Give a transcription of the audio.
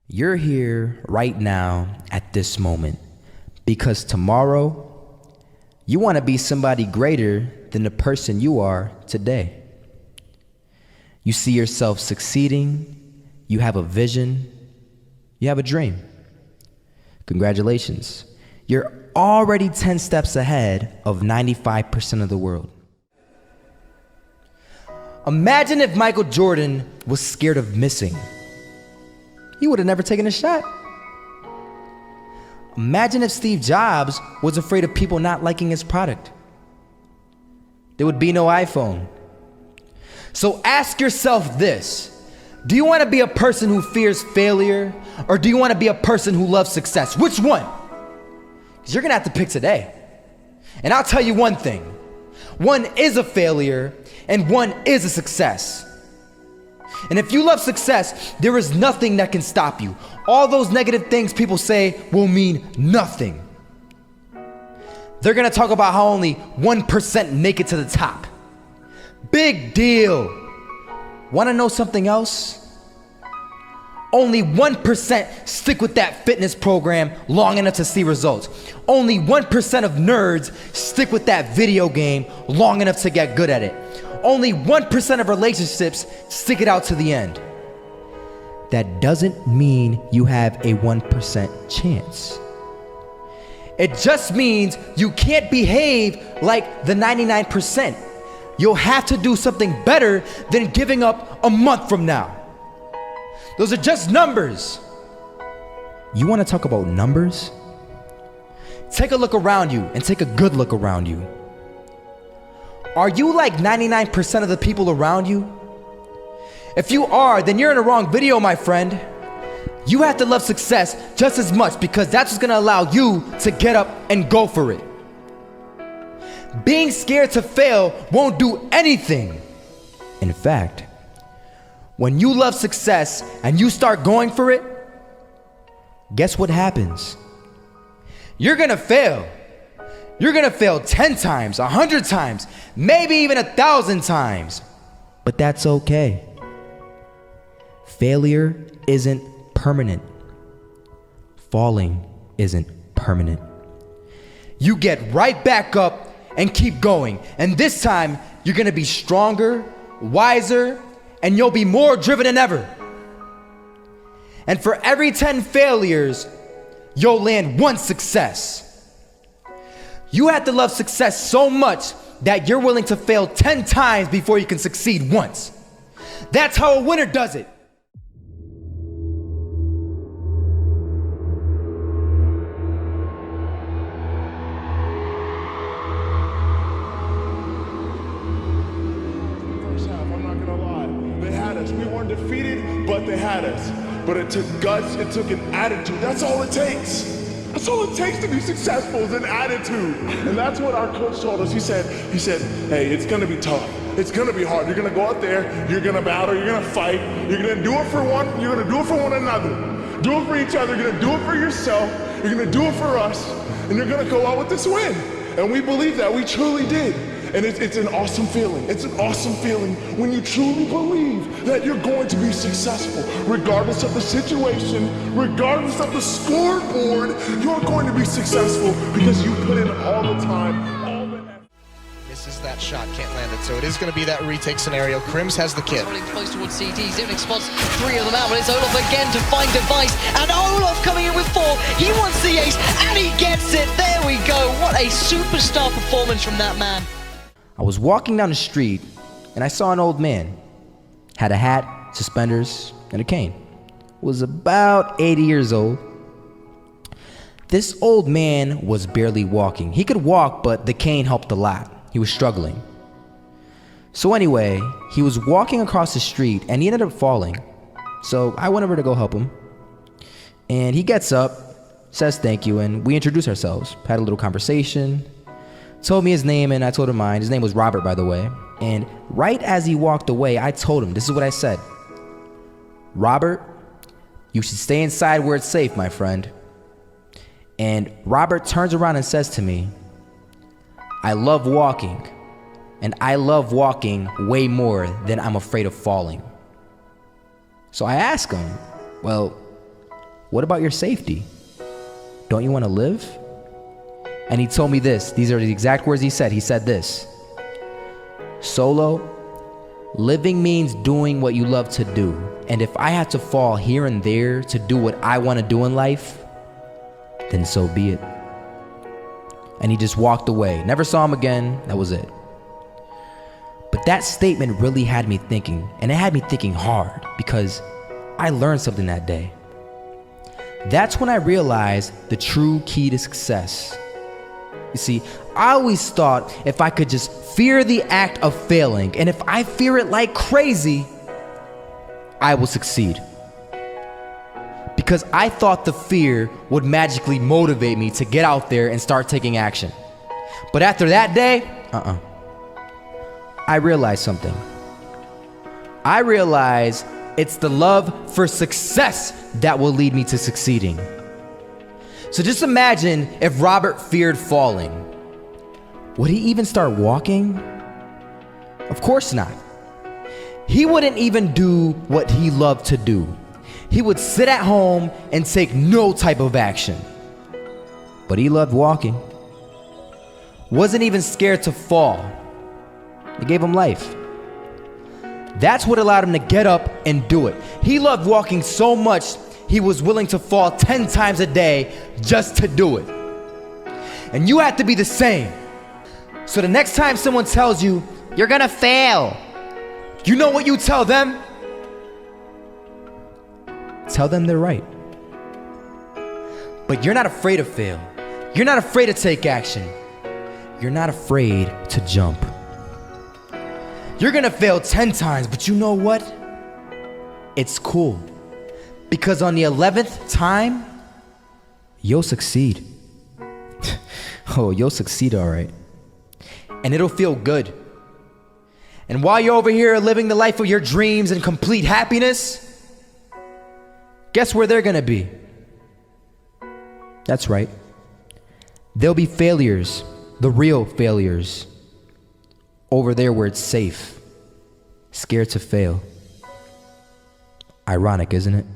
You're here right now at this moment because tomorrow you want to be somebody greater than the person you are today. You see yourself succeeding, you have a vision, you have a dream. Congratulations. You're already 10 steps ahead of 95% of the world. Imagine if Michael Jordan was scared of missing. He would have never taken a shot. Imagine if Steve Jobs was afraid of people not liking his product. There would be no iPhone. So ask yourself this: do you want to be a person who fears failure, or do you want to be a person who loves success? Which one? Because you're gonna have to pick today. And I'll tell you one thing: one is a failure and one is a success. And if you love success, there is nothing that can stop you. All those negative things people say will mean nothing. They're gonna talk about how only 1% make it to the top. Big deal. Wanna know something else? Only 1% stick with that fitness program long enough to see results. Only 1% of nerds stick with that video game long enough to get good at it. Only 1% of relationships stick it out to the end. That doesn't mean you have a 1% chance. It just means you can't behave like the 99%. You'll have to do something better than giving up a month from now. Those are just numbers. You want to talk about numbers? Take a look around you and take a good look around you. Are you like 99% of the people around you? If you are, then you're in the wrong video, my friend. You have to love success just as much because that's what's gonna allow you to get up and go for it. Being scared to fail won't do anything. In fact, when you love success and you start going for it, guess what happens? You're gonna fail. You're gonna fail 10 times, 100 times, maybe even 1,000 times. But that's okay. Failure isn't permanent. Falling isn't permanent. You get right back up and keep going. And this time, you're gonna be stronger, wiser, and you'll be more driven than ever. And for every 10 failures, you'll land one success. You have to love success so much that you're willing to fail 10 times before you can succeed once. That's how a winner does it. First half, I'm not gonna lie. They had us. We weren't defeated, but they had us. But it took guts, it took an attitude. That's all it takes. That's all it takes to be successful is an attitude. And that's what our coach told us. He said, hey, it's gonna be tough. It's gonna be hard. You're gonna go out there, you're gonna battle, you're gonna fight, you're gonna do it for one, you're gonna do it for one another. Do it for each other, you're gonna do it for yourself, you're gonna do it for us, and you're gonna go out with this win. And we believe that, we truly did. And it's an awesome feeling. It's an awesome feeling when you truly believe that you're going to be successful. Regardless of the situation, regardless of the scoreboard, you're going to be successful because you put in all the time, all the effort. Misses that shot, can't land it. So it is going to be that retake scenario. Crims has the kid. Running close towards CT, Zivnik spots 3 of them out, but it's Olof again to find Device, and Olof coming in with 4. He wants the ace, and he gets it. There we go. What a superstar performance from that man. I was walking down the street and I saw an old man. Had a hat, suspenders, and a cane. Was about 80 years old. This old man was barely walking. He could walk, but the cane helped a lot. He was struggling. So anyway, he was walking across the street and he ended up falling. So I went over to go help him. And he gets up, says thank you, and we introduced ourselves. Had a little conversation. Told me his name and I told him mine. His name was Robert, by the way. And right as he walked away, I told him, this is what I said. Robert, you should stay inside where it's safe, my friend. And Robert turns around and says to me, I love walking, and I love walking way more than I'm afraid of falling. So I ask him, well, what about your safety? Don't you want to live? And he told me this. These are the exact words he said. He said this: Solo, living means doing what you love to do. And if I had to fall here and there to do what I want to do in life, then so be it. And he just walked away. Never saw him again. That was it. But that statement really had me thinking, and it had me thinking hard, because I learned something that day. That's when I realized the true key to success. You see, I always thought if I could just fear the act of failing, and if I fear it like crazy, I will succeed. Because I thought the fear would magically motivate me to get out there and start taking action. But after that day, I realized something. I realized it's the love for success that will lead me to succeeding. So just imagine if Robert feared falling. Would he even start walking? Of course not. He wouldn't even do what he loved to do. He would sit at home and take no type of action. But he loved walking. Wasn't even scared to fall. It gave him life. That's what allowed him to get up and do it. He loved walking so much, he was willing to fall 10 times a day just to do it. And you have to be the same. So the next time someone tells you, you're gonna fail, you know what you tell them? Tell them they're right. But you're not afraid to fail. You're not afraid to take action. You're not afraid to jump. You're gonna fail 10 times, but you know what? It's cool. Because on the 11th time, you'll succeed. Oh, you'll succeed, all right. And it'll feel good. And while you're over here living the life of your dreams and complete happiness, guess where they're gonna be? That's right. They'll be failures, the real failures. Over there where it's safe, scared to fail. Ironic, isn't it?